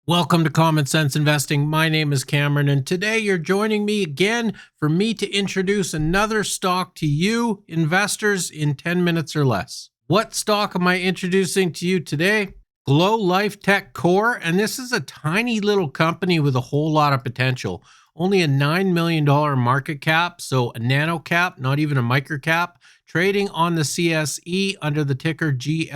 Welcome to Common Sense Investing. My name is Cameron, and today you're joining me again for me to introduce another stock to you, investors, in 10 minutes or less. What stock am I introducing to you today? Glow Lifetech Core, and this is a tiny little company with a whole lot of potential. Only a $9 million market cap, so a nanocap, not even a microcap, trading on the CSE under the ticker glow.cn.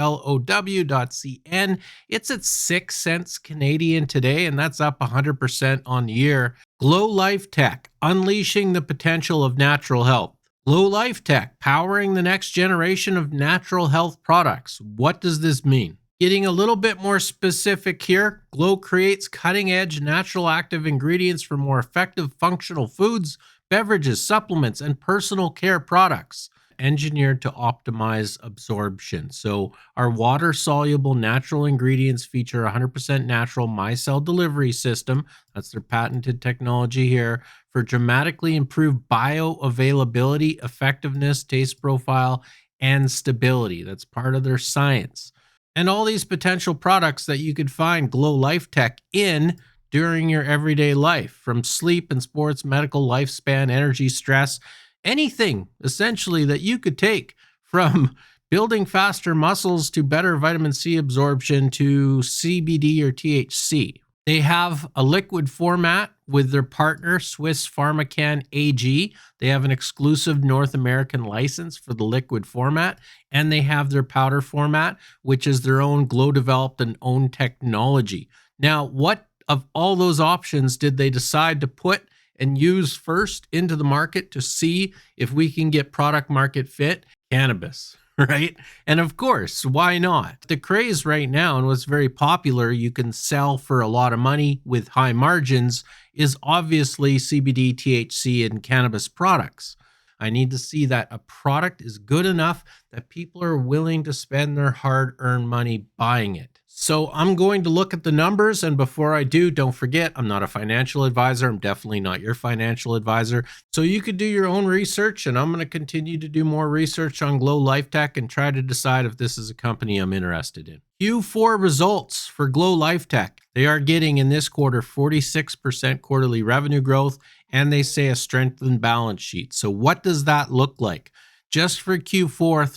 It's at 6 cents Canadian today, and that's up 100% on the year. Glow Lifetech, unleashing the potential of natural health. Glow Lifetech, powering the next generation of natural health products. What does this mean? Getting a little bit more specific here, Glow creates cutting-edge natural active ingredients for more effective functional foods, beverages, supplements, and personal care products engineered to optimize absorption. So our water-soluble natural ingredients feature 100% natural micelle delivery system. That's their patented technology here for dramatically improved bioavailability, effectiveness, taste profile, and stability. That's part of their science. And all these potential products that you could find Glow Lifetech in during your everyday life, from sleep and sports, medical, lifespan, energy, stress, anything essentially that you could take, from building faster muscles to better vitamin C absorption to CBD or THC. They have a liquid format with their partner, Swiss Pharmacan AG. They have an exclusive North American license for the liquid format, and they have their powder format, which is their own Glow developed and owned technology. Now, what of all those options did they decide to put and use first into the market to see if we can get product market fit? Cannabis, right? And of course, why not? The craze right now, and what's very popular, you can sell for a lot of money with high margins, is obviously CBD, THC, and cannabis products. I need to see that a product is good enough that people are willing to spend their hard-earned money buying it. So I'm going to look at the numbers, and before I do, don't forget, I'm not a financial advisor. I'm definitely not your financial advisor. So you could do your own research, and I'm going to continue to do more research on Glow Lifetech and try to decide if this is a company I'm interested in. Q4 results for Glow Lifetech. They are getting in this quarter 46% quarterly revenue growth, and they say a strengthened balance sheet. So what does that look like? Just for Q4,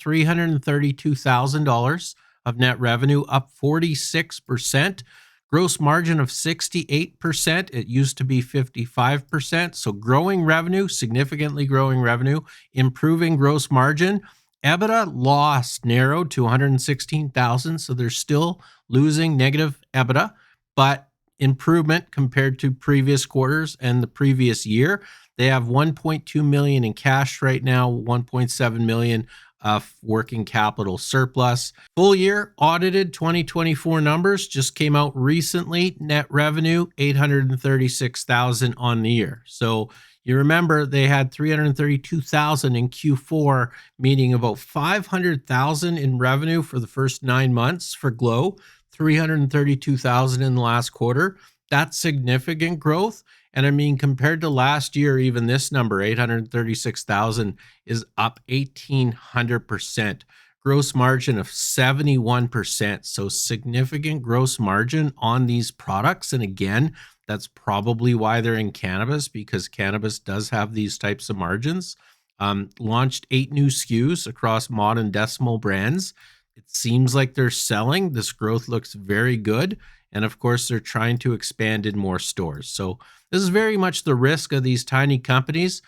$332,000 of net revenue, up 46%. Gross margin of 68%. It used to be 55%. So growing revenue, significantly growing revenue, improving gross margin. EBITDA loss narrowed to 116,000. So they're still losing negative EBITDA, but improvement compared to previous quarters and the previous year. They have 1.2 million in cash right now, 1.7 million of working capital surplus. Full year audited 2024 numbers just came out recently. Net revenue 836,000 on the year. So you remember they had 332,000 in Q4, meaning about 500,000 in revenue for the first 9 months for Glow, 332,000 in the last quarter. That's significant growth. And I mean, compared to last year, even this number, 836,000, is up 1,800%. Gross margin of 71%. So significant gross margin on these products. And again, that's probably why they're in cannabis, because cannabis does have these types of margins. Launched 8 new SKUs across mod and decimal brands. It seems like they're selling. This growth looks very good. And of course, they're trying to expand in more stores. So this is very much the risk of these tiny companies.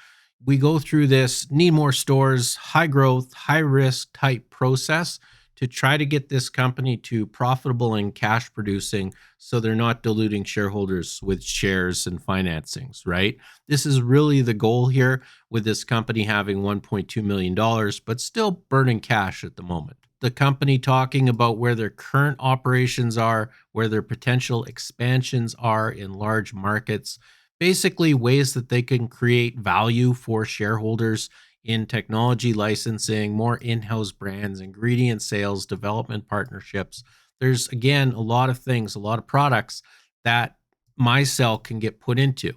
We go through this need more stores, high growth, high risk type process to try to get this company to profitable and cash producing, so they're not diluting shareholders with shares and financings, right? This is really the goal here with this company having $1.2 million, but still burning cash at the moment. The company talking about where their current operations are, where their potential expansions are in large markets, basically ways that they can create value for shareholders in technology licensing, more in-house brands, ingredient sales, development partnerships. There's, again, a lot of things, a lot of products that MyCell can get put into.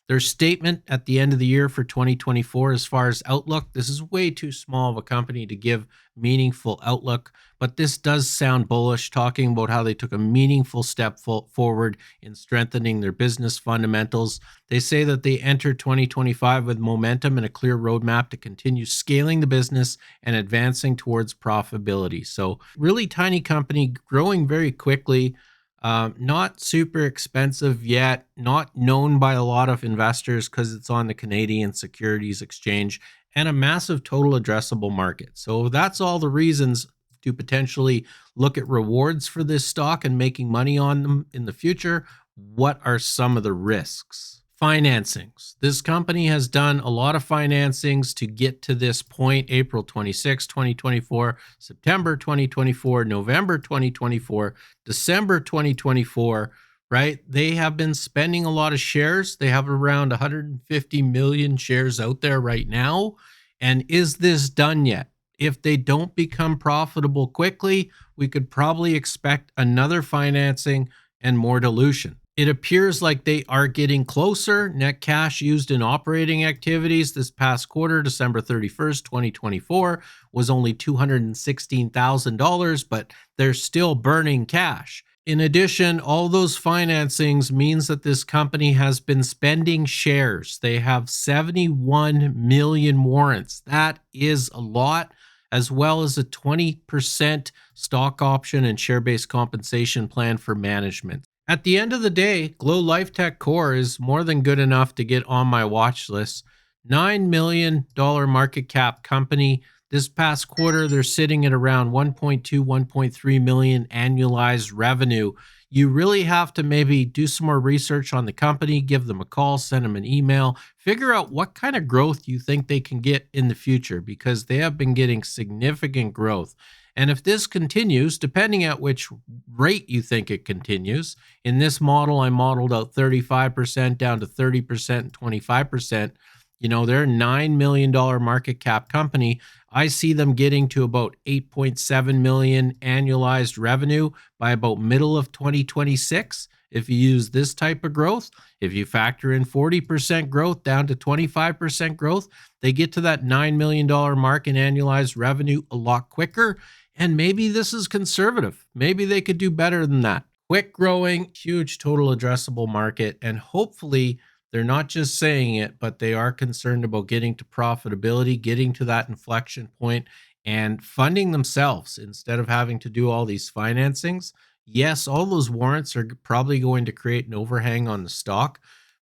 Their statement at the end of the year for 2024, as far as outlook, this is way too small of a company to give meaningful outlook, but this does sound bullish, talking about how they took a meaningful step forward in strengthening their business fundamentals. They say that they enter 2025 with momentum and a clear roadmap to continue scaling the business and advancing towards profitability. So, really tiny company, growing very quickly. Not super expensive yet, not known by a lot of investors because it's on the Canadian Securities Exchange, and a massive total addressable market. So that's all the reasons to potentially look at rewards for this stock and making money on them in the future. What are some of the risks? Financings. This company has done a lot of financings to get to this point: April 26, 2024, September 2024, November 2024, December 2024, right? They have been spending a lot of shares. They have around 150 million shares out there right now. And is this done yet? If they don't become profitable quickly, we could probably expect another financing and more dilution. It appears like they are getting closer. Net cash used in operating activities this past quarter, December 31st, 2024, was only $216,000, but they're still burning cash. In addition, all those financings means that this company has been spending shares. They have 71 million warrants. That is a lot, as well as a 20% stock option and share-based compensation plan for management. At the end of the day, Glow Lifetech Core is more than good enough to get on my watch list. $9 million market cap company. This past quarter, they're sitting at around 1.2, 1.3 million annualized revenue. You really have to maybe do some more research on the company, give them a call, send them an email, figure out what kind of growth you think they can get in the future, because they have been getting significant growth. And if this continues, depending at which rate you think it continues, in this model, I modeled out 35% down to 30% and 25%. You know, they're a $9 million market cap company. I see them getting to about 8.7 million annualized revenue by about middle of 2026. If you use this type of growth, if you factor in 40% growth down to 25% growth, they get to that $9 million mark in annualized revenue a lot quicker. And maybe this is conservative. Maybe they could do better than that. Quick growing, huge total addressable market, and hopefully they're not just saying it, but they are concerned about getting to profitability, getting to that inflection point, and funding themselves instead of having to do all these financings. Yes, all those warrants are probably going to create an overhang on the stock,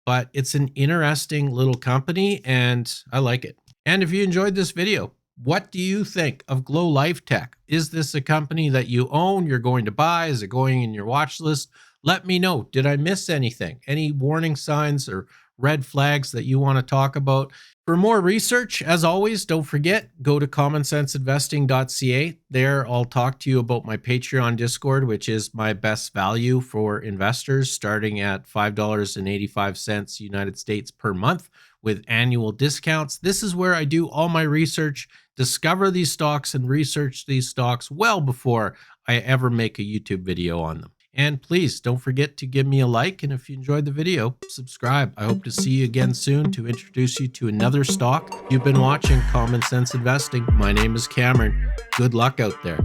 but it's an interesting little company and I like it. And if you enjoyed this video, what do you think of Glow Lifetech? Is this a company that you own, you're going to buy? Is it going in your watch list? Let me know. Did I miss anything? Any warning signs or red flags that you want to talk about? For more research, as always, don't forget, go to commonsensebrands.ca. There, I'll talk to you about my Patreon Discord, which is my best value for investors, starting at $5.85 United States per month with annual discounts. This is where I do all my research, discover these stocks, and research these stocks well before I ever make a YouTube video on them. And please don't forget to give me a like, and if you enjoyed the video, subscribe. I hope to see you again soon to introduce you to another stock. You've been watching Common Sense Investing. My name is Cameron. Good luck out there.